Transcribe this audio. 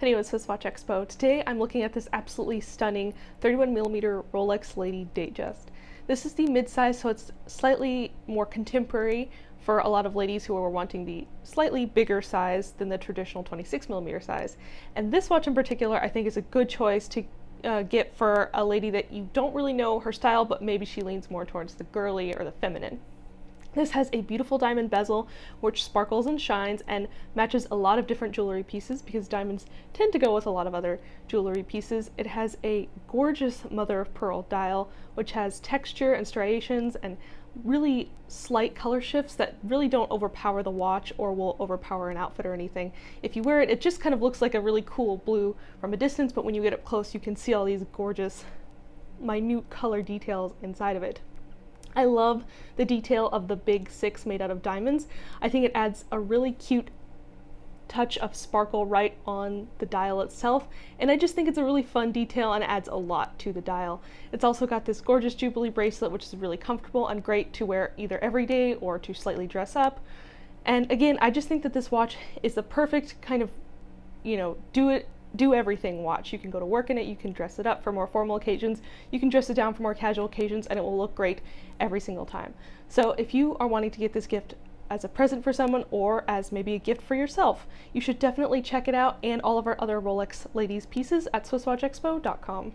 Hello, it's SwissWatchExpo. Today I'm looking at this absolutely stunning 31mm Rolex Lady Datejust. This is the mid-size, so it's slightly more contemporary for a lot of ladies who are wanting the slightly bigger size than the traditional 26mm size. And this watch in particular I think is a good choice to get for a lady that you don't really know her style, but maybe she leans more towards the girly or the feminine. This has a beautiful diamond bezel which sparkles and shines and matches a lot of different jewelry pieces because diamonds tend to go with a lot of other jewelry pieces. It has a gorgeous mother of pearl dial which has texture and striations and really slight color shifts that really don't overpower the watch or will overpower an outfit or anything. If you wear it, it just kind of looks like a really cool blue from a distance, but when you get up close you can see all these gorgeous minute color details inside of it. I love the detail of the big 6 made out of diamonds. I think it adds a really cute touch of sparkle right on the dial itself, and I just think it's a really fun detail and adds a lot to the dial. It's also got this gorgeous Jubilee bracelet which is really comfortable and great to wear either every day or to slightly dress up. And again, I just think that this watch is the perfect kind of, do everything watch. You can go to work in it, you can dress it up for more formal occasions, you can dress it down for more casual occasions, and it will look great every single time. So if you are wanting to get this gift as a present for someone or as maybe a gift for yourself, you should definitely check it out and all of our other Rolex ladies pieces at SwissWatchExpo.com.